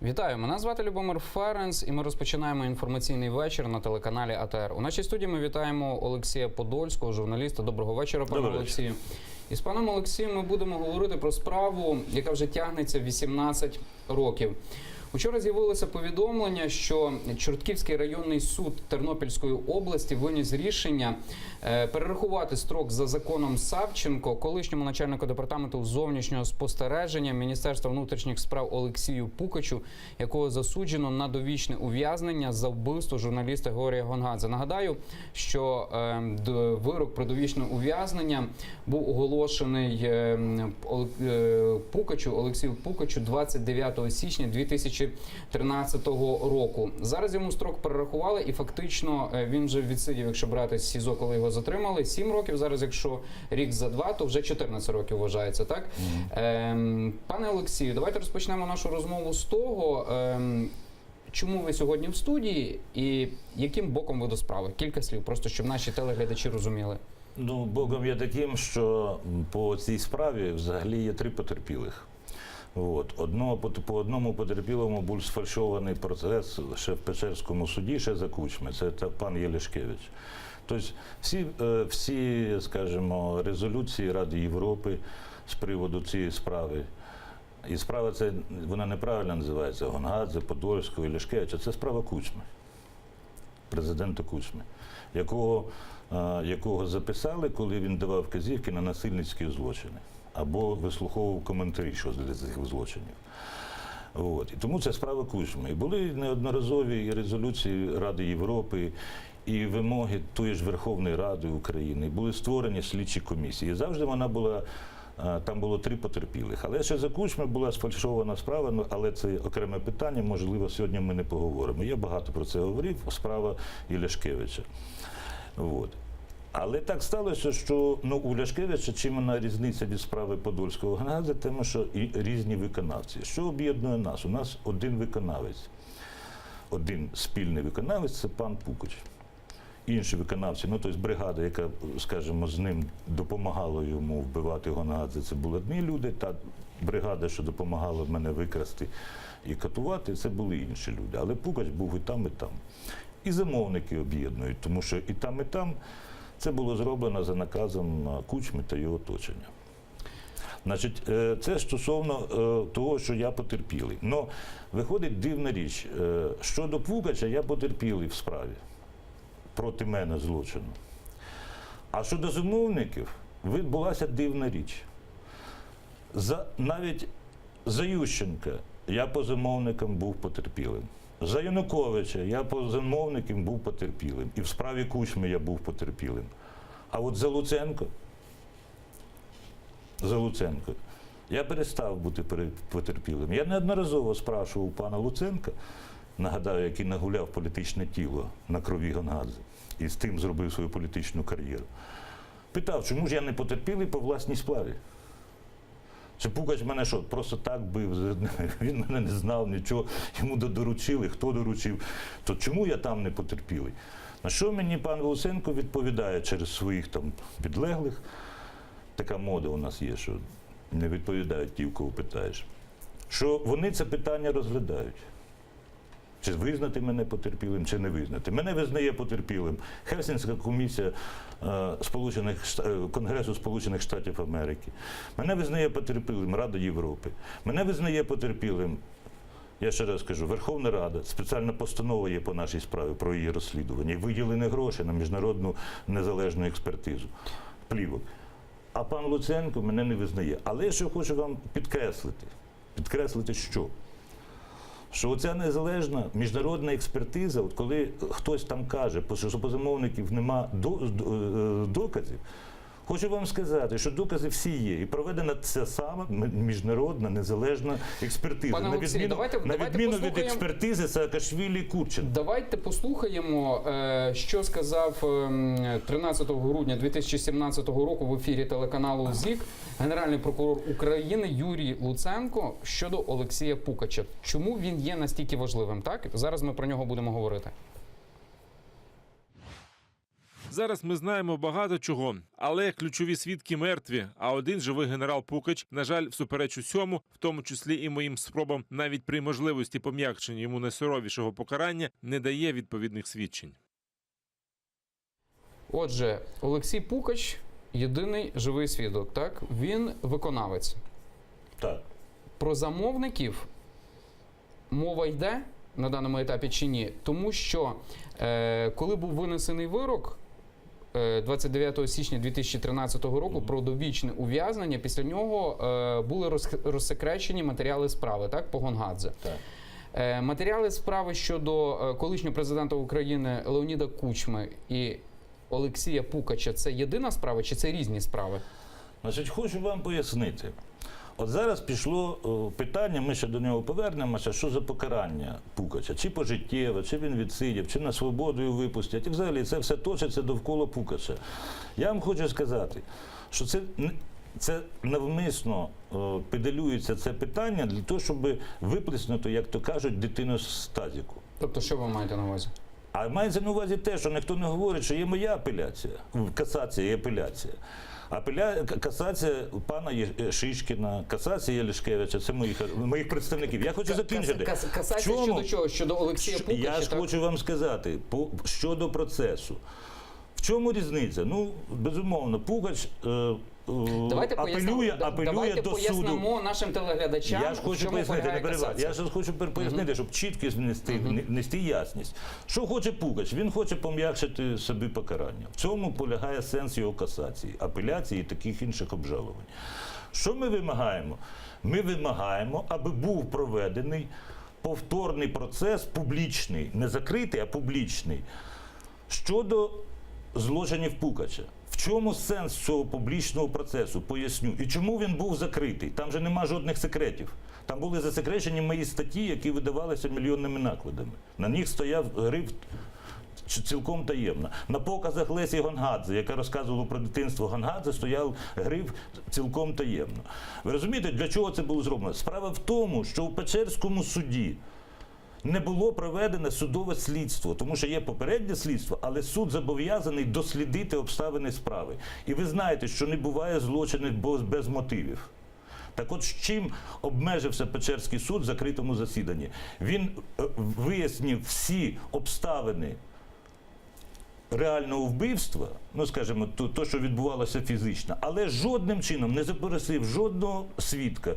Вітаю, мене звати Любомир Ференц, і ми розпочинаємо інформаційний вечір на телеканалі АТR. У нашій студії ми вітаємо Олексія Подольського, журналіста. Доброго вечора, пане Олексію. І з паном Олексієм ми будемо говорити про справу, яка вже тягнеться 18 років. Учора з'явилося повідомлення, що Чортківський районний суд Тернопільської області виніс рішення перерахувати строк за законом Савченко колишньому начальнику департаменту зовнішнього спостереження Міністерства внутрішніх справ Олексію Пукачу, якого засуджено на довічне ув'язнення за вбивство журналіста Георгія Гонгадзе. Нагадаю, що вирок про довічне ув'язнення був оголошений Олексію Пукачу 29 січня 2013 року. Зараз йому строк перерахували і фактично він вже відсидів, якщо брати з СІЗО, коли його затримали, 7 років. Зараз, якщо рік за 2, то вже 14 років вважається, так? Пане Олексію, давайте розпочнемо нашу розмову з того, чому ви сьогодні в студії і яким боком ви до справи? Кілька слів, просто щоб наші телеглядачі розуміли. Ну, боком є таким, що по цій справі взагалі є 3 потерпілих. По одному потерпілому був сфальшований процес ще в Печерському суді, ще за Кучми, це пан Єлішкевич. Тобто всі, скажімо, резолюції Ради Європи з приводу цієї справи, і справа ця, вона неправильно називається Гонгадзе, Подольського, Єлішкевича, це справа Кучми, президента Кучми, якого записали, коли він давав вказівки на насильницькі злочини або вислуховував коментарі щодо цих злочинів. І тому це справа Кучми. І були неодноразові резолюції Ради Європи і вимоги тої ж Верховної Ради України. Були створені слідчі комісії. І завжди вона була, там було 3 потерпілих. Але ще за Кучми була сфальшована справа, але це окреме питання, можливо, сьогодні ми не поговоримо. Я багато про це говорив, справа Єлішкевича. Але так сталося, що у Ляшкевича чим вона різниця від справи Подольського Гонгадзе, тому що і різні виконавці. Що об'єднує нас? У нас один виконавець, один спільний виконавець – це пан Пукач. Інші виконавці, тобто бригада, яка, скажімо, з ним допомагала йому вбивати Гонгадзе, це були одні люди, та бригада, що допомагала мене викрасти і катувати, це були інші люди. Але Пукач був і там, і там. І замовники об'єднують, тому що і там це було зроблено за наказом Кучми та його оточення. Значить, це стосовно того, що я потерпілий. Но виходить дивна річ. Щодо Пукача, я потерпілий в справі проти мене злочину. А щодо замовників, відбулася дивна річ. Навіть за Ющенка я по замовникам був потерпілим. За Януковича я по замовникам був потерпілим. І в справі Кучми я був потерпілим. А от за Луценко я перестав бути потерпілим. Я неодноразово спрашував пана Луценка, нагадаю, який нагуляв політичне тіло на крові Гонгадзе і з тим зробив свою політичну кар'єру. Питав, чому ж я не потерпілий по власній справі? Чи Пукач мене що, просто так бив, він мене не знав, нічого, йому доручили, хто доручив, то чому я там не потерпілий? На що мені пан Луценко відповідає через своїх там підлеглих, така мода у нас є, що не відповідають ті, в кого питаєш, що вони це питання розглядають. Чи визнати мене потерпілим, чи не визнати. Мене визнає потерпілим Хельсінська комісія Конгресу Сполучених Штатів Америки. Мене визнає потерпілим Рада Європи. Мене визнає потерпілим, я ще раз кажу, Верховна Рада. Спеціальна постанова є по нашій справі про її розслідування. І виділені гроші на міжнародну незалежну експертизу плівок. А пан Луценко мене не визнає. Але я ще хочу вам підкреслити. Підкреслити що? Що оця незалежна міжнародна експертиза, от коли хтось там каже, що по замовників нема доказів, хочу вам сказати, що докази всі є. І проведена ця сама міжнародна незалежна експертиза. Пане Олексій, на відміну від експертизи Саакашвілі і Курченка. Давайте послухаємо, що сказав 13 грудня 2017 року в ефірі телеканалу ЗІК Генеральний прокурор України Юрій Луценко щодо Олексія Пукача. Чому він є настільки важливим? Так? Зараз ми про нього будемо говорити. Зараз ми знаємо багато чого, але ключові свідки мертві, а один живий генерал Пукач, на жаль, всупереч усьому, в тому числі і моїм спробам, навіть при можливості пом'якшення йому найсуровішого покарання, не дає відповідних свідчень. Отже, Олексій Пукач – єдиний живий свідок, так? Він виконавець. Так. Про замовників мова йде на даному етапі чи ні? Тому що, коли був винесений вирок 29 січня 2013 року про довічне ув'язнення, після нього були розсекречені матеріали справи, так, по Гонгадзе. Так. Матеріали справи щодо колишнього президента України Леоніда Кучми і Олексія Пукача – це єдина справа чи це різні справи? Значить, хочу вам пояснити. От зараз пішло питання, ми ще до нього повернемося, що за покарання Пукача. Чи пожиттєве, чи він відсидів, чи на свободу його випустять. І взагалі це все точиться довкола Пукача. Я вам хочу сказати, що це навмисно педалюється це питання для того, щоб виплеснути, як то кажуть, дитину з тазіку. Тобто, що ви маєте на увазі? А мається на увазі те, що ніхто не говорить, що є моя апеляція, касація і апеляція. Касація пана Шишкіна, касація Ляшкевича, це моїх представників. Я хочу закінчити. Касація щодо чого? Щодо Олексія Пукача? Я ж так? хочу вам сказати, щодо процесу. В чому різниця? Ну, безумовно, Пукач Давайте апелює до суду. Пояснимо нашим телеглядачам, Я ж хочу пояснити, не перебивайте. Я ж хочу пояснити, щоб чіткість нести ясність. Що хоче Пукач? Він хоче пом'якшити собі покарання. В цьому полягає сенс його касації, апеляції і таких інших обжалувань. Що ми вимагаємо? Ми вимагаємо, аби був проведений повторний процес, публічний, не закритий, а публічний, щодо злочинів Пукача. В чому сенс цього публічного процесу? Поясню. І чому він був закритий? Там же нема жодних секретів. Там були засекречені мої статті, які видавалися мільйонними накладами. На них стояв гриф цілком таємно. На показах Лесі Гонгадзе, яка розказувала про дитинство Гонгадзе, стояв гриф цілком таємно. Ви розумієте, для чого це було зроблено? Справа в тому, що в Печерському суді не було проведене судове слідство, тому що є попереднє слідство, але суд зобов'язаний дослідити обставини справи. І ви знаєте, що не буває злочинів без мотивів. Так от, з чим обмежився Печерський суд в закритому засіданні? Він вияснив всі обставини реального вбивства, ну, скажімо, то, що відбувалося фізично, але жодним чином не запросив жодного свідка,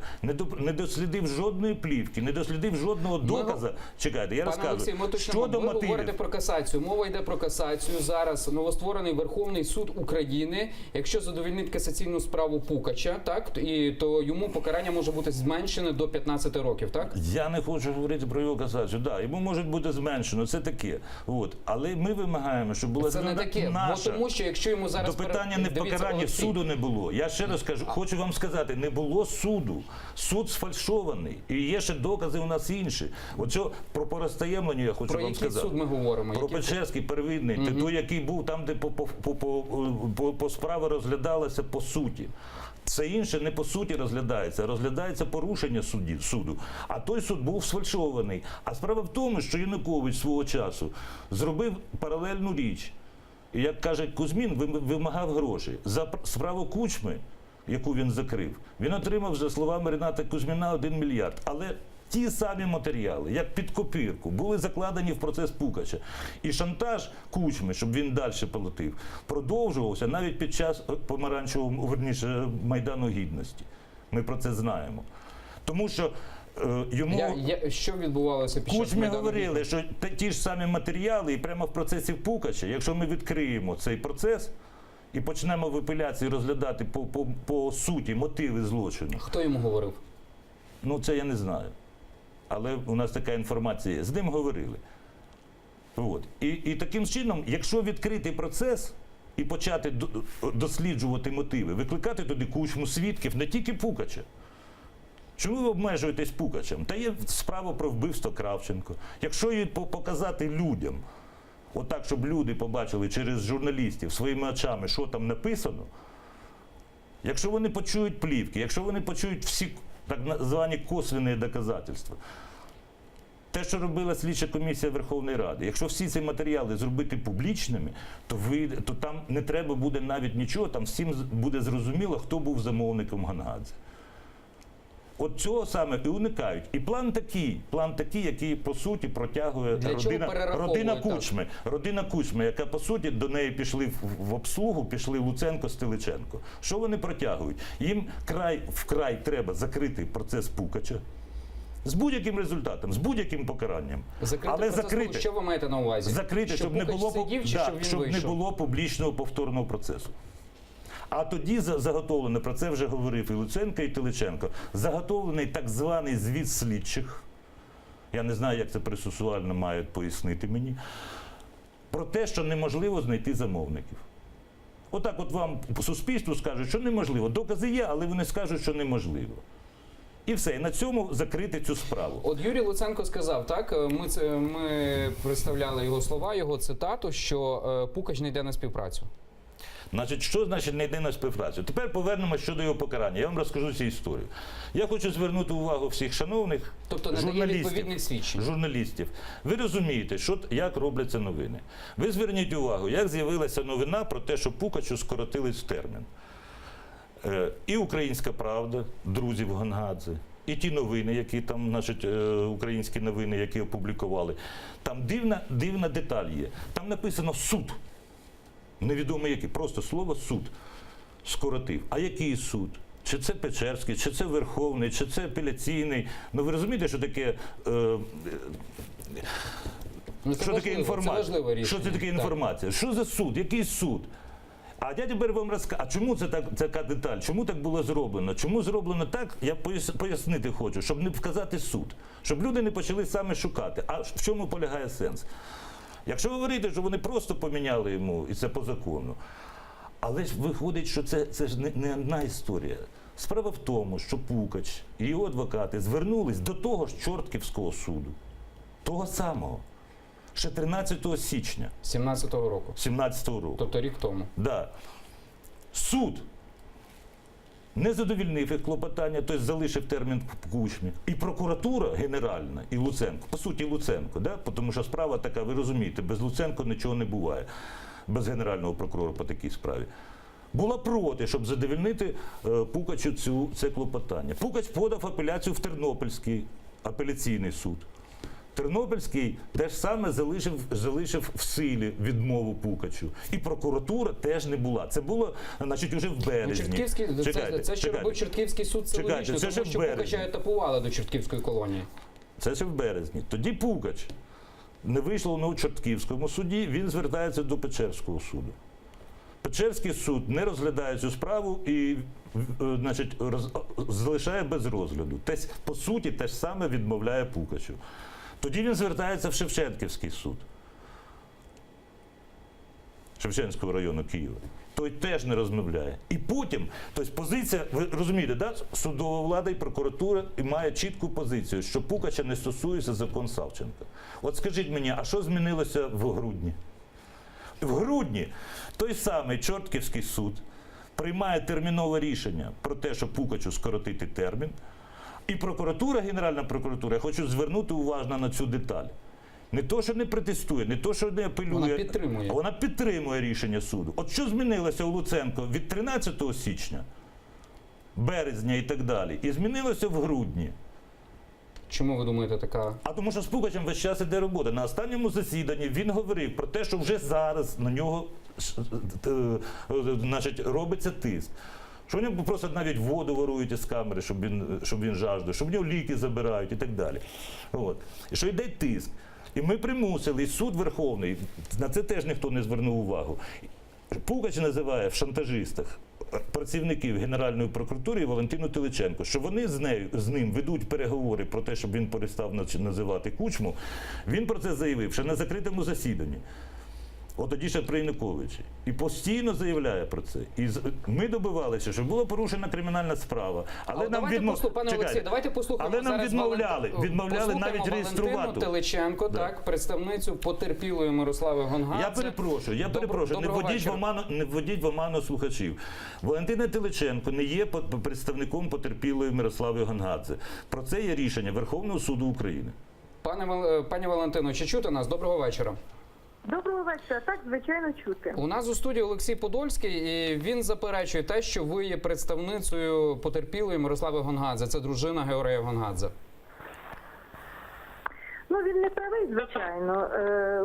не дослідив жодної плівки, не дослідив жодного доказу. Чекайте, я розказую. Олексій, ми точно Щодо ви мотивів. говорите про касацію. Мова йде про касацію. Зараз новостворений Верховний суд України. Якщо задовольнить касаційну справу Пукача, так, то йому покарання може бути зменшене до 15 років, так? Я не хочу говорити про його касацію. Да, йому може бути зменшено, це таке. От. Але ми вимагаємо, щоб була Це не таке, бо тому що якщо йому зараз... До питання не в покаранні, суду не було. Я ще раз кажу, хочу вам сказати, не було суду. Суд сфальшований. І є ще докази у нас інші. Оце про розтаємлення я хочу вам сказати. Про який суд ми говоримо? Про Печерський первинний, той, який був там, де по справа розглядалася по суті. Це інше не по суті розглядається, розглядається порушення суду. А той суд був сфальшований. А справа в тому, що Янукович свого часу зробив паралельну річ. І, як каже Кузьмін, вимагав гроші. За справу Кучми, яку він закрив, він отримав, за словами Рената Кузьміна, 1 мільярд. Але ті самі матеріали, як під копірку, були закладені в процес Пукача. І шантаж Кучми, щоб він далі платив, продовжувався навіть під час помаранчевого, верніше, Майдану Гідності. Ми про це знаємо. Тому що йому... Що відбувалося під час Кучмі Майдану говорили, Гідності? що ті ж самі матеріали, і прямо в процесі Пукача, якщо ми відкриємо цей процес і почнемо в апеляції розглядати по суті мотиви злочину. Хто йому говорив? Ну, це я не знаю. Але у нас така інформація є. З ним говорили. От. І таким чином, якщо відкрити процес і почати досліджувати мотиви, викликати туди Кучму, свідків, не тільки Пукача. Чому ви обмежуєтесь Пукачем? Та є справа про вбивство Кравченко. Якщо її показати людям, отак, щоб люди побачили через журналістів своїми очами, що там написано, якщо вони почують плівки, якщо вони почують всі так звані косвенні доказательства, Те, що робила слідча комісія Верховної Ради, якщо всі ці матеріали зробити публічними, то там не треба буде навіть нічого, там всім буде зрозуміло, хто був замовником Гонгадзе. От цього саме і уникають. І план такий, який, по суті, протягує родина Кучми, яка, по суті, до неї пішли в обслугу, пішли Луценко, Стеличенко. Що вони протягують? Їм вкрай треба закрити процес Пукача з будь-яким результатом, з будь-яким покаранням. Закрити, що ви маєте на увазі? Закрити, щоб не було публічного повторного процесу. А тоді заготовлено, про це вже говорив і Луценко, і Теличенко, заготовлений так званий звіт слідчих, я не знаю, як це процесуально мають пояснити мені, про те, що неможливо знайти замовників. Отак от вам суспільству скажуть, що неможливо. Докази є, але вони скажуть, що неможливо. І все, і на цьому закрити цю справу. От Юрій Луценко сказав, так, ми представляли його слова, його цитату, що Пукач не йде на співпрацю. Значить, що значить не йде на співпрацю? Тепер повернемося щодо його покарання. Я вам розкажу цю історію. Я хочу звернути увагу всіх шановних журналістів. Ви розумієте, як робляться новини. Ви зверніть увагу, як з'явилася новина про те, що Пукачу скоротили термін. І «Українська правда», друзів Гонгадзе, і ті новини, які там, значить, українські новини, які опублікували. Там дивна деталь є. Там написано «суд». Невідомо який, просто слово «суд» скоротив. А який суд? Чи це Печерський, чи це Верховний, чи це апеляційний? Ну ви розумієте, що таке, інформація? Що це таке інформація? Що за суд? Який суд? А я тепер вам розкажу, а чому це така деталь? Чому так було зроблено? Чому зроблено так, я пояснити хочу, щоб не вказати суд. Щоб люди не почали саме шукати. А в чому полягає сенс? Якщо говорити, що вони просто поміняли йому, і це по закону, але ж виходить, що це ж не одна історія. Справа в тому, що Пукач і його адвокати звернулись до того ж Чортківського суду, того самого, ще 13 січня. 17-го року. 17-го року. Тобто рік тому. Да. Суд не задовільнив їх клопотання, тобто залишив термін в Кучмі. І прокуратура генеральна, і Луценко, по суті Луценко, да? Тому що справа така, ви розумієте, без Луценко нічого не буває, без генерального прокурора по такій справі, була проти, щоб задовільнити Пукачу це клопотання. Пукач подав апеляцію в Тернопільський апеляційний суд. Тернопільський теж саме залишив в силі відмову Пукачу. І прокуратура теж не була. Це було, значить, уже в березні. Це що робив Чортківський суд, це логічно, тому що Пукача етапували до Чортківської колонії. Це ще в березні. Тоді Пукач не вийшло у Чортківському суді, він звертається до Печерського суду. Печерський суд не розглядає цю справу і, значить, залишає без розгляду. По суті, те ж саме відмовляє Пукачу. Тоді він звертається в Шевченківський суд Шевченського району Києва. Той теж не розмовляє. І потім, тобто позиція, ви розумієте, да? Судова влада і прокуратура має чітку позицію, що Пукача не стосується закон Савченка. От скажіть мені, а що змінилося в грудні? В грудні той самий Чортківський суд приймає термінове рішення про те, що Пукачу скоротити термін. І прокуратура, Генеральна прокуратура, я хочу звернути увагу на цю деталь. Не то, що не протестує, не то, що не апелює, вона підтримує рішення суду. От що змінилося у Луценко від 13 січня, березня і так далі, і змінилося в грудні. Чому ви думаєте така? А тому що з Пукачем весь час іде робота. На останньому засіданні він говорив про те, що вже зараз на нього, значить, робиться тиск. Що в нього просто навіть воду ворують із камери, щоб він жаждав, що в нього ліки забирають і так далі. От. І що йде тиск. І ми примусили, і суд Верховний, на це теж ніхто не звернув увагу. Пукач називає в шантажистах працівників Генеральної прокуратури і Валентину Теличенко, що вони з ним ведуть переговори про те, щоб він перестав називати Кучму. Він про це заявив ще на закритому засіданні. От тоді ще при Януковичі. І постійно заявляє про це. І ми добивалися, щоб була порушена кримінальна справа. Але нам відмовляли навіть реєструвати. Валентину Теличенко, так, представницю потерпілої Мирослави Гонгадзе. Я перепрошую, не вводіть в оману слухачів. Валентина Теличенко не є представником потерпілої Мирослави Гонгадзе. Про це є рішення Верховного суду України. Пані Валентино, чи чути нас? Доброго вечора. Доброго вечора. Так, звичайно, чути. У нас у студії Олексій Подольський, і він заперечує те, що ви є представницею потерпілої Мирослави Гонгадзе. Це дружина Георгія Гонгадзе. Ну, він не правий, звичайно.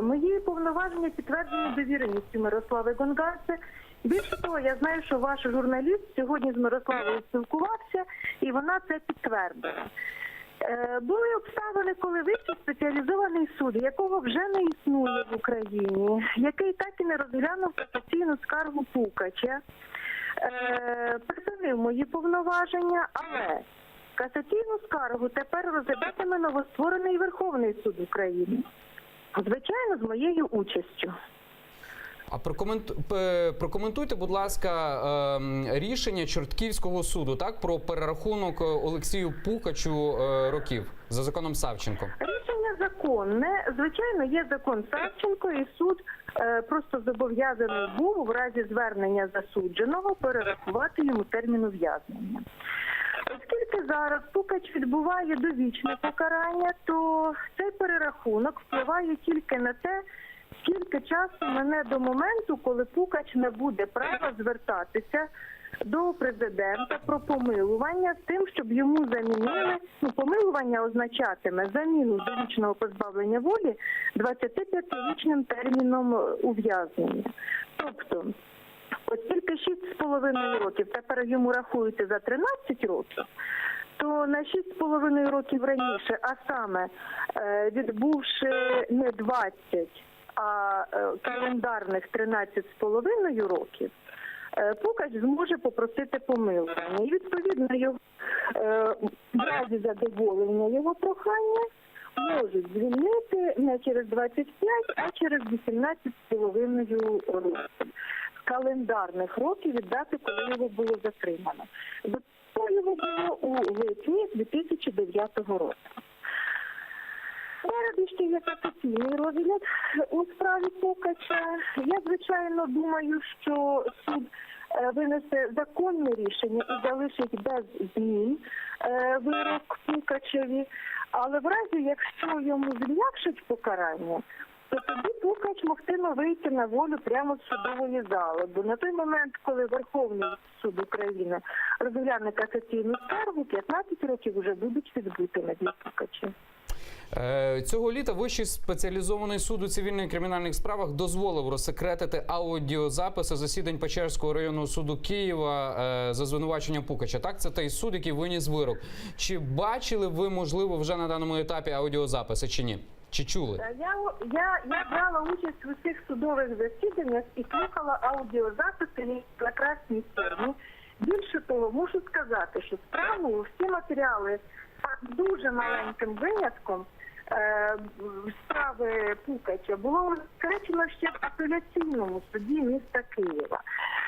Мої повноваження підтверджені довіреністю Мирослави Гонгадзе. Більше того, я знаю, що ваш журналіст сьогодні з Мирославою спілкувався, і вона це підтвердила. Були обставини, коли Вищий спеціалізований суд, якого вже не існує в Україні, який так і не розглянув касаційну скаргу Пукача, припинив мої повноваження, але касаційну скаргу тепер розглядатиме новостворений Верховний суд України. Звичайно, з моєю участю. А прокоментуйте, будь ласка, рішення Чортківського суду, так, про перерахунок Олексію Пукачу років за законом Савченко. Рішення законне. Звичайно, є закон Савченко, і суд просто зобов'язаний був в разі звернення засудженого перерахувати йому термін ув'язнення. Оскільки зараз Пукач відбуває довічне покарання, то цей перерахунок впливає тільки на те, скільки часу мене до моменту, коли Пукач не буде права звертатися до президента про помилування з тим, щоб йому замінили, помилування означатиме заміну довічного позбавлення волі 25-річним терміном ув'язнення. Тобто, оскільки 6,5 років тепер йому рахується за 13 років, то на 6,5 років раніше, а саме відбувши не 20, а календарних 13,5 років, Пукач зможе попросити помилування. І, відповідно, в разі задоволення його прохання можуть звільнити не через 25, а через 18,5 років. Календарних років від дати, коли його було затримано. Це його було у липні 2009 року. Спереду ще є касаційний розгляд у справі Пукача. Я, звичайно, думаю, що суд винесе законне рішення і залишить без змін вирок Пукачеві. Але в разі, якщо йому зм'якшить покарання, то тоді Пукач могтиме вийти на волю прямо з судової зали. Бо на той момент, коли Верховний суд України розгляне касаційну скаргу, 15 років вже будуть відбутими для Пукача. Цього літа Вищий спеціалізований суд у цивільних і кримінальних справах дозволив розсекретити аудіозаписи засідань Печерського районного суду Києва за звинувачення Пукача. Так, це той суд, який виніс вирок. Чи бачили ви, можливо, вже на даному етапі аудіозаписи, чи ні? Чи чули? Я брала участь в усіх судових засіданнях і слухала аудіозаписи на красній формі. Більше того, мушу сказати, що справу, всі матеріали з дуже маленьким винятком справи Пукача було розсекречено ще в апеляційному суді міста Києва.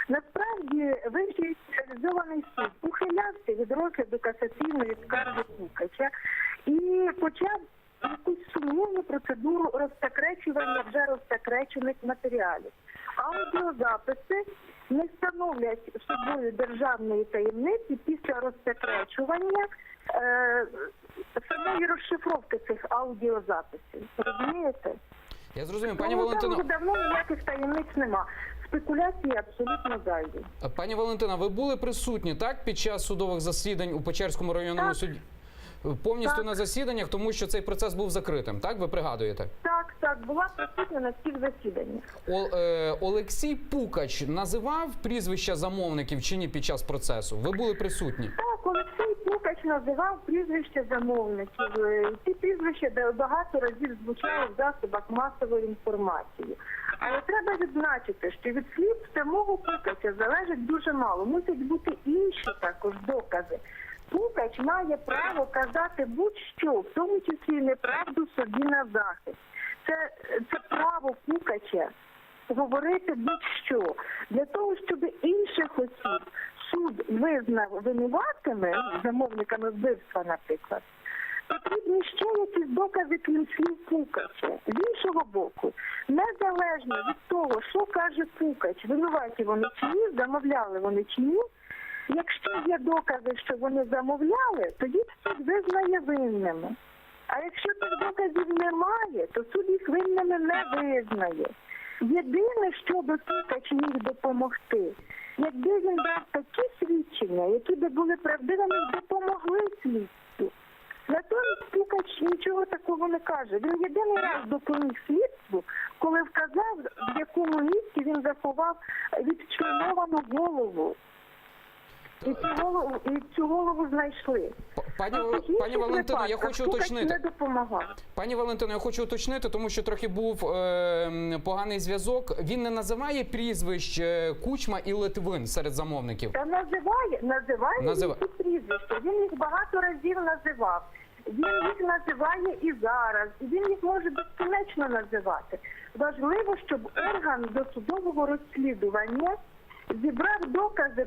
Насправді, Вищий спеціалізований суд ухилявся від розгляду касаційної скарги Пукача і почав якусь сумнівну процедуру розсекречування вже розсекречених матеріалів. Аудіозаписи не становлять собою державної таємниці після розсекречування самої розшифровки цих аудіозаписів. Розумієте? Я зрозумів, пані Валентино. Там давно ніяких таємниць нема. Спекуляції абсолютно зайві. Пані Валентина, ви були присутні, так, під час судових засідань у Печерському районному суді? Повністю на засіданнях, тому що цей процес був закритим, так? Ви пригадуєте? Так, була присутня на всіх засіданнях. Олексій Пукач називав прізвища замовників чи ні під час процесу? Ви були присутні? Так, Олексій Пукач називав прізвища замовників. Ці прізвища багато разів звучали в засобах масової інформації. Але треба відзначити, що від слів самого Пукача залежить дуже мало. Мусять бути інші також докази. Пукач має право казати будь-що, в тому числі неправду собі на захист. Це право Пукача говорити будь-що. Для того, щоб інших осіб суд визнав винуватими, замовниками вбивства, наприклад, потрібні ще якісь докази крім слів Пукача. З іншого боку, незалежно від того, що каже Пукач, винуваті вони чи ні, замовляли вони чи ні, якщо є докази, що вони замовляли, тоді суд визнає винними. А якщо тих доказів немає, то суд їх винними не визнає. Єдине, що би Пукач міг допомогти, якби він дав такі свідчення, які би були правдивими, допомогли слідству. Натомість Пукач нічого такого не каже. Він єдиний раз допоміг слідству, коли вказав, в якому місці він заховав відчленовану голову. І цю голову знайшли. Пані Валентино, я хочу уточнити. Не допомагав. Пані Валентино, я хочу уточнити, тому що трохи був поганий зв'язок. Він не називає прізвищ Кучма і Литвин серед замовників? Та називає ці прізвища. Він їх багато разів називав. Він їх називає і зараз. І він їх може безкінечно називати. Важливо, щоб орган досудового розслідування зібрав докази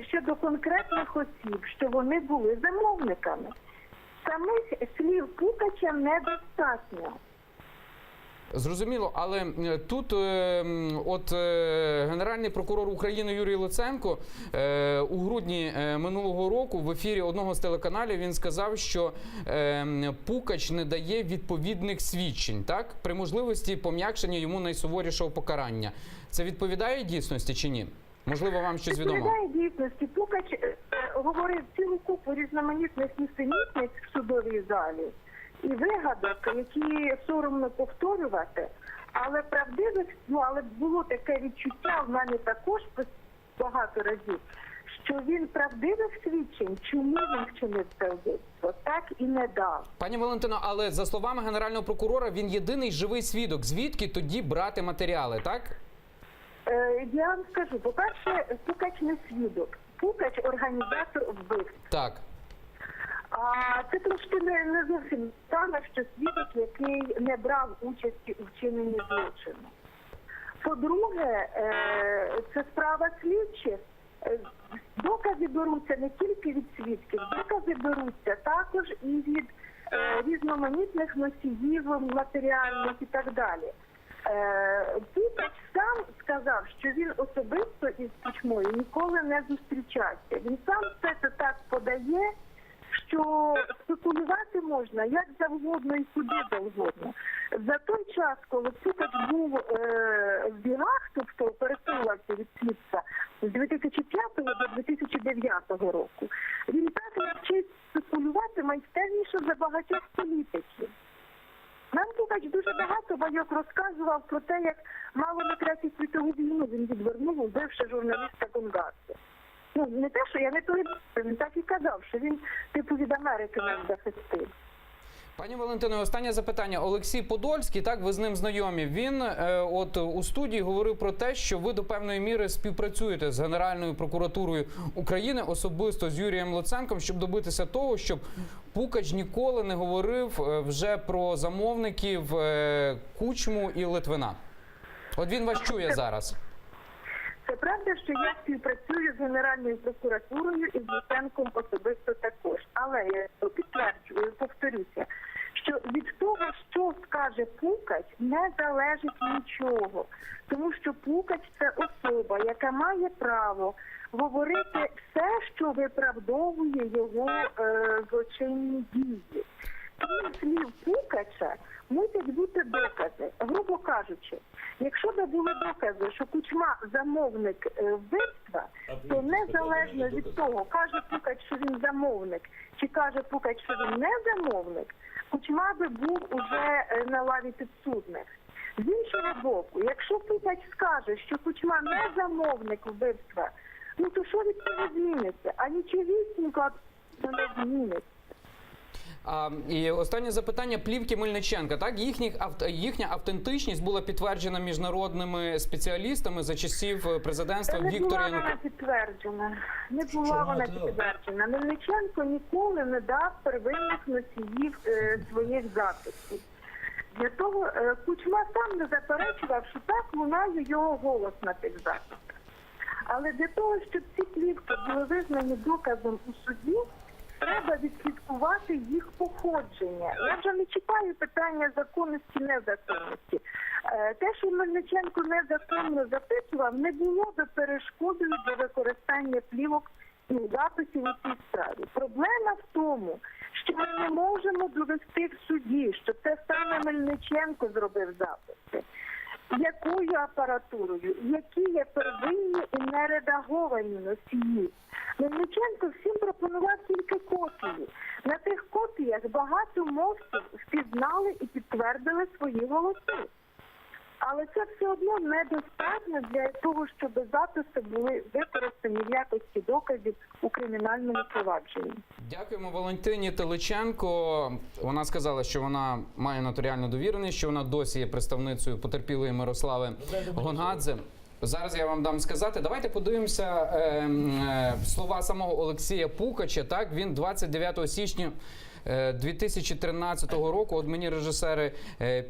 щодо конкретних осіб, що вони були замовниками. Самих слів Пукача недостатньо. Зрозуміло, але тут Генеральний прокурор України Юрій Луценко у грудні минулого року в ефірі одного з телеканалів він сказав, що Пукач не дає відповідних свідчень, так? При можливості пом'якшення йому найсуворішого покарання. Це відповідає дійсності чи ні? Можливо, вам щось відомо? Відповідає дійсності. Пукач говорив цілу купу різноманітних нісенітниць в судовій залі і вигадок, які соромно повторювати, але правдивих, але було таке відчуття в мене також багато разів, що він правдивих свідчень, чому він вчинив це вбивство, так і не дав. Пані Валентино, але за словами Генерального прокурора, він єдиний живий свідок. Звідки тоді брати матеріали, так? Я вам скажу, по-перше, Пукач не свідок. Пукач – організатор вбивств. Так. А це трошки не зовсім стане, що свідок, який не брав участі у вчиненні злочину. По-друге, це справа слідчих. Докази беруться не тільки від свідків, докази беруться також і від різноманітних носіїв матеріальних і так далі. Пукач сам сказав, що він особисто із Кучмою ніколи не зустрічався. Він сам все це так подає, що спекулювати можна як завгодно і куди завгодно. За той час, коли Пукач був в бігах, тобто пересувався від слідства з 2005 до 2009 року, він так навчився спекулювати майстерніше за багатьох політиків. Нам Пукач дуже багато байок розказував про те, як мало на Третю світову війну він відвернув, вбивши журналіста Гонгадзе. Ну, не те, що я не той, він так і казав, що він типу від Америки нас захистив. Пані Валентино, останнє запитання. Олексій Подольський, так, ви з ним знайомі, він у студії говорив про те, що ви до певної міри співпрацюєте з Генеральною прокуратурою України, особисто з Юрієм Луценком, щоб добитися того, щоб Пукач ніколи не говорив вже про замовників Кучму і Литвина. От він вас чує зараз. Це правда, що я співпрацюю з Генеральною прокуратурою і з Луценком особисто також. Але я підтверджую, повторюся, що від того, що скаже Пукач, не залежить нічого. Тому що Пукач – це особа, яка має право говорити все, що виправдовує його злочинні дії. Крім слів Пукача, мусять бути докази. Грубо кажучи, якщо б були докази, що Кучма замовник вбивства, то незалежно від того, каже Пукач, що він замовник, чи каже Пукач, що він не замовник, Кучма би був уже на лаві підсудних. З іншого боку, якщо Пукач скаже, що Кучма не замовник вбивства, ну то що від цього зміниться? А нічогісінько не зміниться. І останнє запитання. Плівки Мельниченка. Так, їхня автентичність була підтверджена міжнародними спеціалістами за часів президентства Віктора Януковича. Не була вона підтверджена. Мельниченко ніколи не дав первинних носіїв своїх записів. Для того Кучма сам не заперечував, що так лунає його голос на тих записах. Але для того, щоб ці плівки були визнані доказом у суді, треба відслідкувати їх походження. Я вже не чіпаю питання законності, незаконності. Те, що Мельниченко незаконно записував, не було би перешкодою для використання плівок записів у цій справі. Проблема в тому, що ми не можемо довести в суді, що це саме Мельниченко зробив записи. Якою апаратурою, які є первинні і нередаговані носії. Мельниченко всім пропонував тільки копії. На тих копіях багато мовців впізнали і підтвердили свої голоси. Але це все одно недостатньо для того, щоб записи були використані в якості доказів у кримінальному провадженні. Дякуємо Валентині Теличенко. Вона сказала, що вона має нотаріальну довіреність, що вона досі є представницею потерпілої Мирослави Гонгадзе. Зараз я вам дам сказати. Давайте подивимося слова самого Олексія Пукача. Так, він 29 січня 2013 року, от мені режисери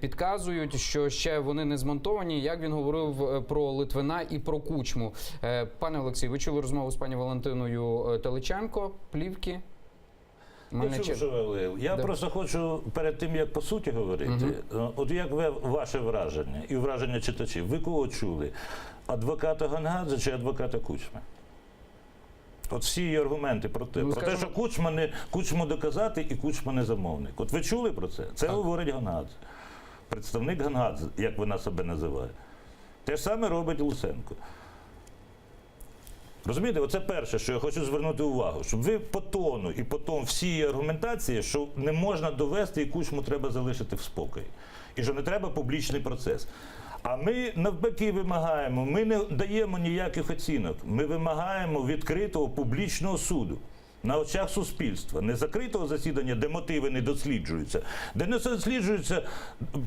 підказують, що ще вони не змонтовані, як він говорив про Литвина і про Кучму. Пане Олексій, ви чули розмову з пані Валентиною Теличенко, плівки? Я просто хочу, перед тим, як по суті говорити, от як ваше враження і враження читачів, ви кого чули? Адвоката Гонгадзе чи адвоката Кучми? От всі її аргументи про те, про те, що Кучму доказати і Кучма не замовник. От ви чули про це? Це говорить Гонгадзе. Представник Гонгадзе, як вона себе називає. Те ж саме робить Луценко. Розумієте, оце перше, що я хочу звернути увагу, щоб ви по тону і по тому всій аргументації, що не можна довести і Кучму треба залишити в спокої. І що не треба публічний процес. А ми навпаки вимагаємо, ми не даємо ніяких оцінок, ми вимагаємо відкритого публічного суду. На очах суспільства, не закритого засідання, де мотиви не досліджуються, де не досліджуються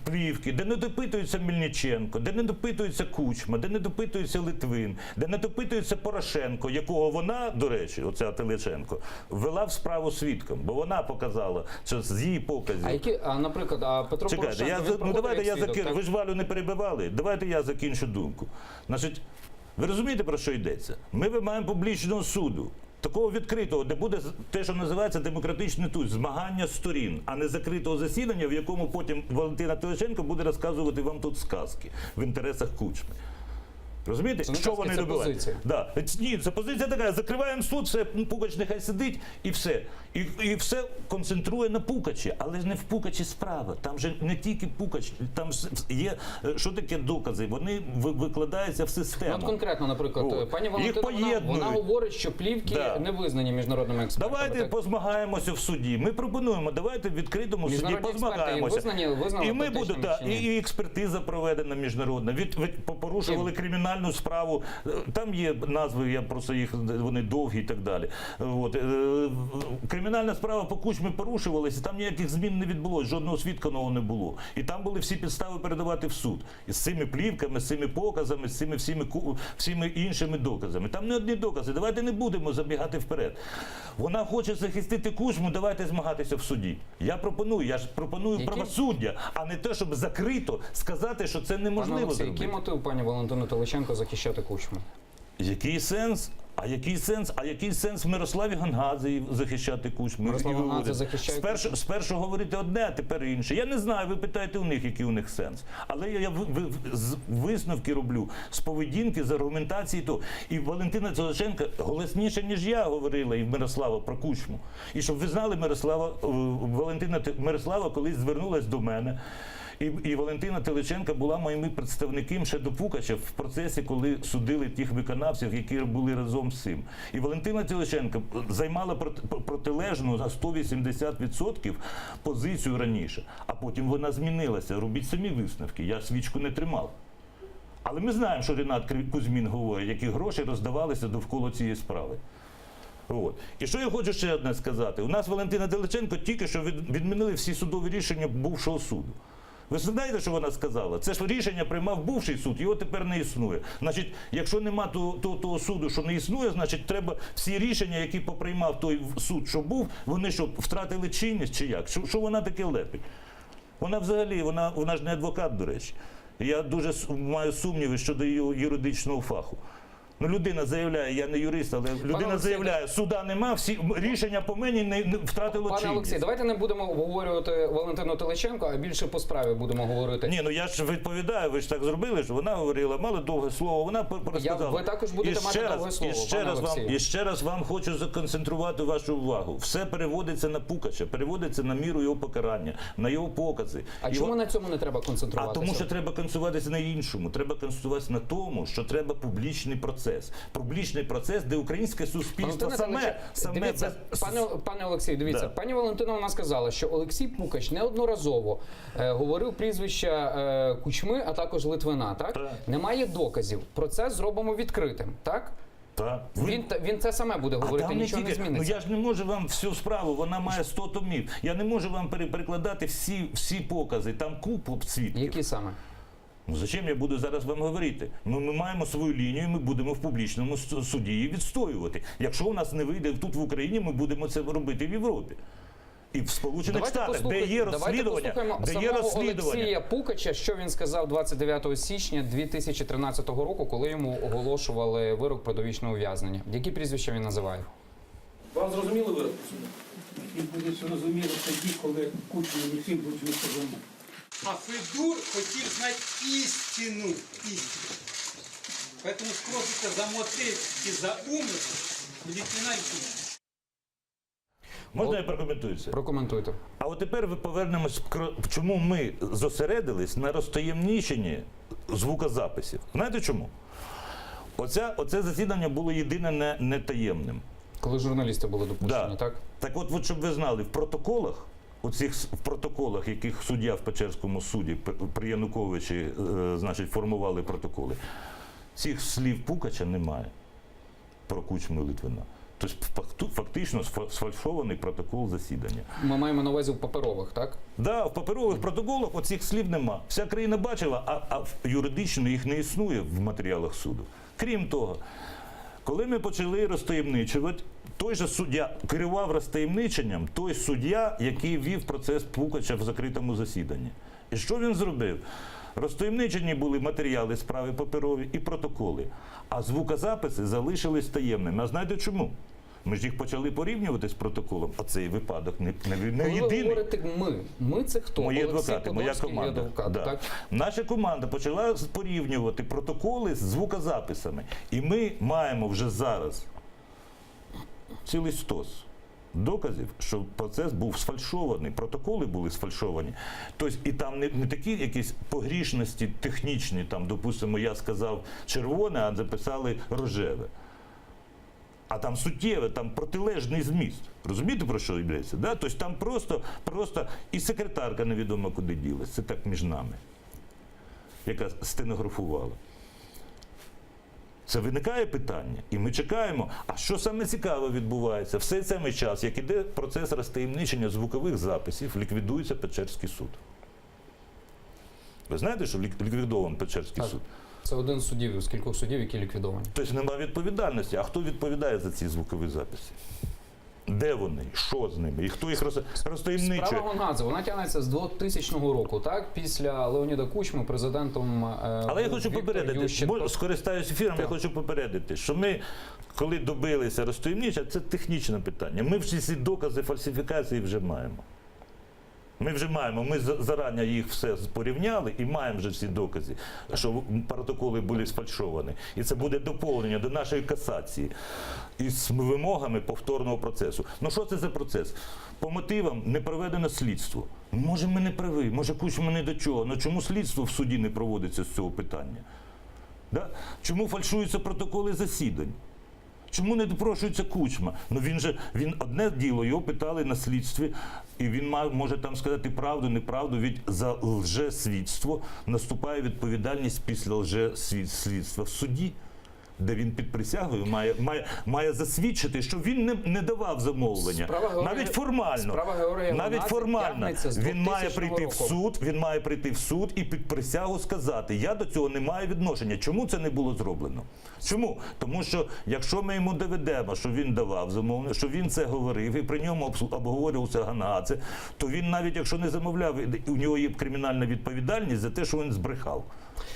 плівки, де не допитується Мельниченко, де не допитується Кучма, де не допитується Литвин, де не допитується Порошенко, якого вона, до речі, оця Теличенко, ввела в справу свідком, бо вона показала, що з її показів. Наприклад, Петро Порошенко, давайте я закину, ви ж Валю не перебивали, давайте я закінчу думку. Значить, ви розумієте, про що йдеться? Ми вимагаємо публічного суду. Такого відкритого, де буде те, що називається демократичний тут, змагання сторін, а не закритого засідання, в якому потім Валентина Теличенко буде розказувати вам тут сказки в інтересах Кучми. Розумієте? Це що вони добивають? Да. Ні, це позиція така, закриваємо суд, все, Пукач нехай сидить і все. І все концентрує на Пукачі, але ж не в Пукачі справа. Там же не тільки Пукач, там є, що таке докази, вони викладаються в систему. От конкретно, наприклад, пані Валентина, вона говорить, що плівки не визнані міжнародними експертами. Давайте позмагаємося в суді. Ми пропонуємо, давайте в відкритому суді позмагаємося. І ми будемо, і експертиза проведена міжнародна. Порушували кримінальну справу, там є назви, я просто їх, вони довгі і так далі. От. Кримінальна справа по Кучмі порушувалася, там ніяких змін не відбулося, жодного свідка нового не було. І там були всі підстави передавати в суд. І з цими плівками, з цими показами, з цими всіми іншими доказами. Там не одні докази, давайте не будемо забігати вперед. Вона хоче захистити Кучму, давайте змагатися в суді. Я ж пропоную правосуддя, а не те, щоб закрито сказати, що це неможливо зробити. Який мотив пані Валентини Теличенко захищати Кучму? Який сенс? А який сенс в Мирославі Гонгадзе захищати Кучму? Спершу говорити одне, а тепер інше. Я не знаю, ви питаєте у них, який у них сенс. Але я висновки роблю з поведінки, з аргументації. І Валентина Теличенко голосніше, ніж я говорила, і Мирослава про Кучму. І щоб ви знали, Мирослава колись звернулась до мене. І Валентина Теличенко була моїм представником ще до Пукача в процесі, коли судили тих виконавців, які були разом з цим. І Валентина Теличенко займала протилежну на 180% позицію раніше. А потім вона змінилася. Робіть самі висновки. Я свічку не тримав. Але ми знаємо, що Рінат Кузьмін говорить, які гроші роздавалися довкола цієї справи. От. І що я хочу ще одне сказати. У нас Валентина Теличенко тільки що відмінили всі судові рішення бувшого суду. Ви знаєте, що вона сказала? Це ж рішення приймав бувший суд, його тепер не існує. Значить, якщо нема того суду, що не існує, значить треба всі рішення, які поприймав той суд, що був, вони що, втратили чинність чи як? Що вона таке лепить? Вона взагалі, вона ж не адвокат, до речі. Я дуже маю сумніви щодо її юридичного фаху. Ну, людина заявляє, я не юрист, але людина Олексію, заявляє, суда нема, всі рішення по мені не втратило Пане чинність. Олексій, давайте не будемо обговорювати Валентину Теличенко, а більше по справі будемо говорити. Ні, ну я ж відповідаю, ви ж так зробили, що вона говорила, мали довге слово, вона розказала. Ви також будете І мати ще раз, довге слово, і ще пане раз Олексію. І ще раз вам хочу законцентрувати вашу увагу. Все переводиться на Пукача, переводиться на міру його покарання, на його покази. А чому на цьому не треба А концентруватися? тому, що треба концентруватися на іншому. Треба концентруватися на тому, що треба публічний процес. Публічний процес, де українське суспільство Валентина дивіться, пане Олексій, дивіться, Да. пані Валентина вона сказала, що Олексій Пукач неодноразово говорив прізвища Кучми, а також Литвина, так? Так. Немає доказів. Процес зробимо відкритим, так? Так. Він це саме буде говорити, там нічого не тільки- зміниться. Ну я ж не можу вам всю справу, вона має 100 томів. Я не можу вам перекладати всі покази, там купу свідків. Які саме? Ну, зачем я буду зараз вам говорити? Ми маємо свою лінію, ми будемо в публічному суді її відстоювати. Якщо у нас не вийде тут в Україні, ми будемо це робити в Європі. І в Сполучених Штатах, де є розслідування, де є розслідування. Олексія Пукача, що він сказав 29 січня 2013 року, коли йому оголошували вирок про довічне ув'язнення. Які прізвища він називає? Вам зрозуміло вирок суду? І буде зрозуміло тоді, коли Кучма і всі будуть висказані. А Федур хотів знати істину. Поэтому спросите за мотив і за умисел, Літвіна і Кучма. Можна я прокоментую це? Прокоментуйте. А от тепер ви повернемось, чому ми зосередились на розтаємниченні звукозаписів. Знаєте чому? Оце засідання було єдине не таємним. Коли журналісти були допущені, Да. так? Так от, щоб ви знали, в протоколах, яких суддя в Печерському суді при Януковичі, значить, формували протоколи, цих слів Пукача немає про Кучму і Литвина. Тобто фактично сфальшований протокол засідання. Ми маємо на увазі в паперових, так? Да, в паперових протоколах оцих слів нема. Вся країна бачила, а юридично їх не існує в матеріалах суду. Крім того, коли ми почали розтаємничувати, той же суддя керував розтаємниченням, той суддя, який вів процес Пукача в закритому засіданні. І що він зробив? Розтаємничені були матеріали справи паперові і протоколи, а звукозаписи залишились таємними. А знаєте чому? Ми ж їх почали порівнювати з протоколом, а цей випадок не Коли ви єдиний. говорите ми це хто? Мої Олексій адвокати, моя Подольський і команда. адвокати, Да. так? Наша команда почала порівнювати протоколи з звукозаписами. І ми маємо вже зараз цілий стос доказів, що процес був сфальшований, протоколи були сфальшовані. Тобто і там не такі якісь погрішності технічні, там, допустимо, я сказав червоне, а записали рожеве. А там суттєве, там протилежний зміст. Розумієте, про що йдеться? Да? Тобто там просто і секретарка невідомо куди ділась. Це так між нами, яка стенографувала. Це виникає питання, і ми чекаємо, а що саме цікаве відбувається? Все цей час, як іде процес розтаємничення звукових записів, ліквідується Печерський суд. Ви знаєте, що ліквідований Печерський суд? Це один з суддів, з кількох суддів, які ліквідовані. Тобто немає відповідальності. А хто відповідає за ці звукові записи? Де вони? Що з ними? І хто їх розтаємничує? Справа Гонгадзе, вона тягнеться з 2000 року, так? Після Леоніда Кучми президентом Але я хочу попередити, скористаюсь ефіром, я хочу попередити, що ми, коли добилися розтаємничення, це технічне питання. Ми всі ці докази фальсифікації вже маємо. Ми зарані їх все порівняли і маємо вже всі докази, що протоколи були сфальшовані. І це буде доповнення до нашої касації із вимогами повторного процесу. Ну що це за процес? По мотивам не проведено слідство. Може ми не праві, може Кучма не до чого. Ну чому слідство в суді не проводиться з цього питання? Да? Чому фальшуються протоколи засідань? Чому не допрошується Кучма? Ну він одне діло, його питали на слідстві, і він може там сказати правду, неправду, за лжесвідство наступає відповідальність після лжесвідства в суді, де він під присягою має засвідчити, що він не давав замовлення. Навіть формально він має прийти в суд і під присягу сказати: я до цього не маю відношення. Чому це не було зроблено? Чому? Тому що якщо ми йому доведемо, що він давав замовлення, що він це говорив і при ньому обговорювався Гонгадзе, то він навіть якщо не замовляв, у нього є кримінальна відповідальність за те, що він збрехав.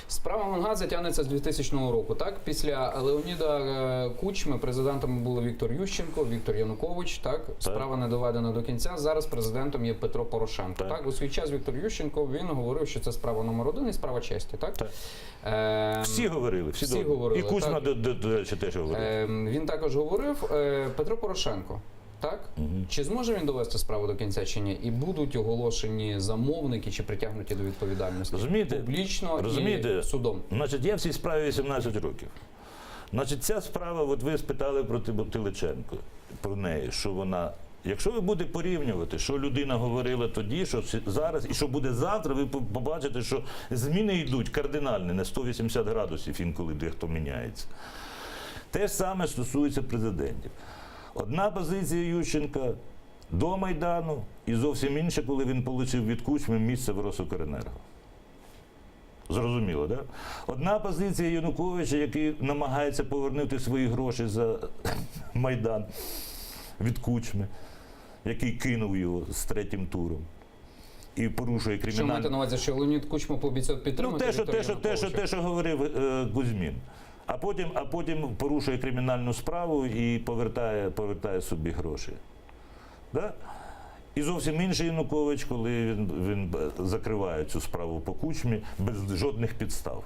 Справа Гонгадзе тягнеться з 2000 року. Так, після Леоніда Кучми президентом були Віктор Ющенко, Віктор Янукович. Так, справа не доведена до кінця. Зараз президентом є Петро Порошенко. Так, у свій час Віктор Ющенко він говорив, що це справа номер 1 і справа честі. Так, Всі говорили, всі говорили. І Кучма, до речі, теж говорив. Він також говорив. Петро Порошенко. Так? Чи зможе він довести справу до кінця чи ні? І будуть оголошені замовники чи притягнуті до відповідальності? Розумієте? Публічно і судом. Значить, я в цій справі 18 років. Значить, ця справа, от ви спитали про Тиличенко, про неї, що вона... Якщо ви будете порівнювати, що людина говорила тоді, що зараз і що буде завтра, ви побачите, що зміни йдуть кардинальні, на 180 градусів інколи дехто міняється. Те ж саме стосується президентів. Одна позиція Ющенка до Майдану і зовсім інша, коли він отримав від Кучми місце в Росукренерго. Зрозуміло, так? Одна позиція Януковича, який намагається повернути свої гроші за Майдан від Кучми, який кинув його з третім туром і порушує кримінальне... Що маєте на увазі, що Леонід Кучма пообіцяв підтримати Віктора Януковича? Те, що говорив Кузьмін. А потім порушує кримінальну справу і повертає собі гроші. Да? І зовсім інший Янукович, коли він закриває цю справу по Кучмі без жодних підстав.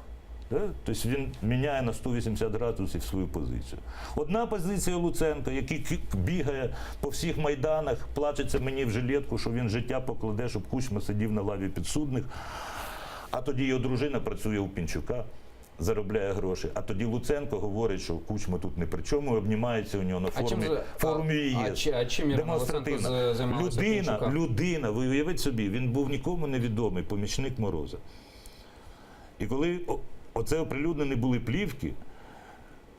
Да? Тобто він міняє на 180 градусів свою позицію. Одна позиція Луценка, який бігає по всіх майданах, плачеться мені в жилетку, що він життя покладе, щоб Кучма сидів на лаві підсудних, а тоді його дружина працює у Пінчука, заробляє гроші. А тоді Луценко говорить, що Кучма тут не при чому, обнімається у нього на форумі ЄС. А чим демонстративно. Людина, ви уявіть собі, він був нікому невідомий, помічник Мороза. І коли оце оприлюднені були плівки,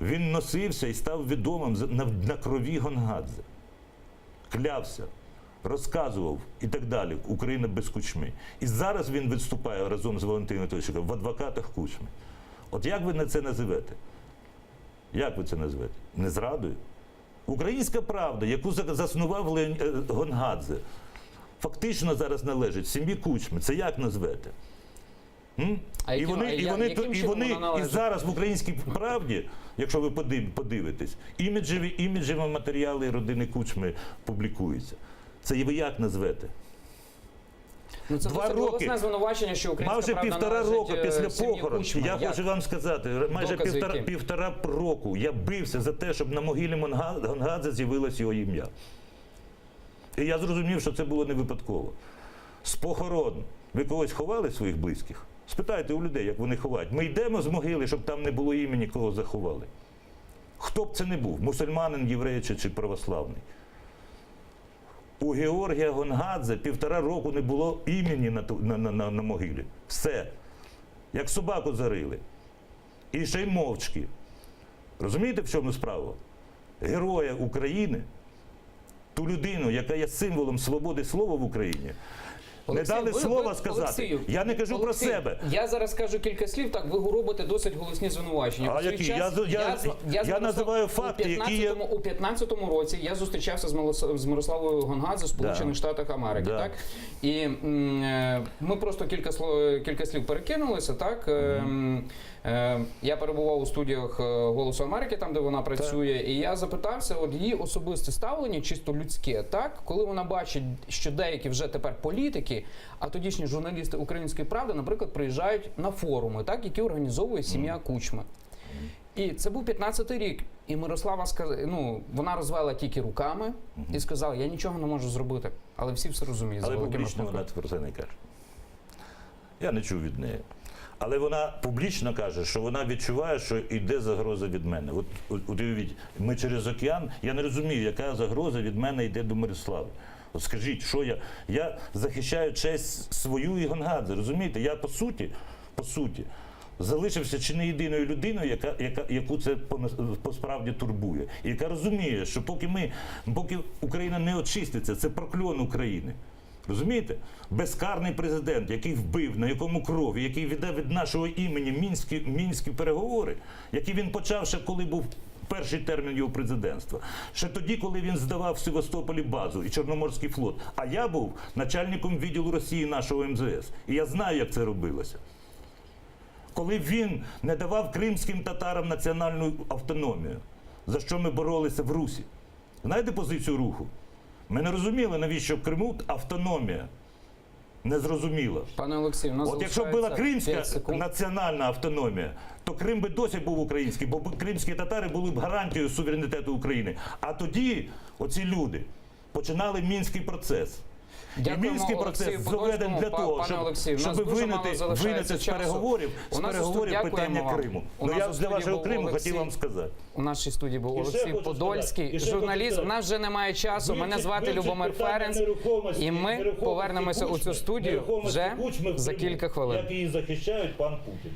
він носився і став відомим на крові Гонгадзе. Клявся, розказував і так далі. Україна без Кучми. І зараз він виступає разом з Валентином Тойчиком в адвокатах Кучми. От як ви на це називете? Як ви це назвете? Не зрадою? Українська правда, яку заснував Гонгадзе, фактично зараз належить сім'ї Кучми. Це як назвете? І зараз в українській правді, якщо ви подивитесь, іміджеві матеріали родини Кучми публікуються. Це ви як назвете? Ну, це 2 роки, голосне звинувачення, що українська майже правда 1,5 року після сім'ї похорон, Кучма. я хочу вам сказати, майже півтора року я бився за те, щоб на могилі Гонгадзе з'явилось його ім'я. І я зрозумів, що це було не випадково. З похорон ви когось ховали своїх близьких? Спитайте у людей, як вони ховають. Ми йдемо з могили, щоб там не було імені, кого заховали. Хто б це не був, мусульманин, єврей чи православний. У Георгія Гонгадзе 1,5 року не було імені на могилі. Все. Як собаку зарили. І ще й мовчки. Розумієте, в чому справа? Героя України, ту людину, яка є символом свободи слова в Україні, Олексій, не дали слова сказати. Олексію, я не кажу Олексій, про себе. Я зараз кажу кілька слів, так ви робите досить голосні звинувачення. А які? Я називаю факти, які є... У 15-му році я зустрічався з Мирославою Гонгадзе в Сполучених Штатах Америки. Да. Так? І ми просто кілька слів перекинулися. Так? Я перебував у студіях «Голосу Америки», там, де вона працює, і я запитався, от її особисте ставлення, чисто людське, так? Коли вона бачить, що деякі вже тепер політики, а тодішні журналісти «Української правди», наприклад, приїжджають на форуми, так, які організовує сім'я Кучми. І це був 15-й рік. І Мирослава вона розвела тільки руками і сказала, я нічого не можу зробити. Але всі все розуміють. Але публічно вона про це не каже. Я не чув від неї. Але вона публічно каже, що вона відчуває, що йде загроза від мене. От уявіть, ми через океан, я не розумію, яка загроза від мене йде до Мирослави. От скажіть, що я захищаю честь свою і Гонгадзе, розумієте? Я по суті, залишився чи не єдиною людиною, яку це по справді турбує. І яка розуміє, що поки Україна не очиститься, це прокльон України. Розумієте? Безкарний президент, який вбив, на якому крові, який віддав від нашого імені мінські переговори, які він почав ще коли був перший термін його президентства. Ще тоді, коли він здавав в Севастополі базу і Чорноморський флот. А я був начальником відділу Росії нашого МЗС. І я знаю, як це робилося. коли він не давав кримським татарам національну автономію, за що ми боролися в Русі. Знаєте позицію руху? Ми не розуміли, навіщо в Криму автономія. Не зрозуміло. Пане Олексію, у нас От якщо б залишається була 5 кримська секунд. національна автономія, то Крим би досі був український, бо кримські татари були б гарантією суверенітету України. А тоді оці люди починали Мінський процес. Дякуємо І Мінський процес Олексію заведений для Подольському. того, Пане Олексію, в нас щоб дуже мало винити залишається з часу. переговорів, У нас питання дякуємо вам. Криму. У Ну нас я у для студії вашого був Криму Олексій. хотів вам сказати. У нашій студії був І ще Олексій хочу Подольський, сказати, і ще журналіст. хочу У нас вже немає часу. Мене звати Вивчіть Любомир питання Ференц. нерухомості, І ми нерухомості повернемося у цю Кучми, студію нерухомості вже Кучми в за Криму, кілька хвилин. як її захищають пан Путін.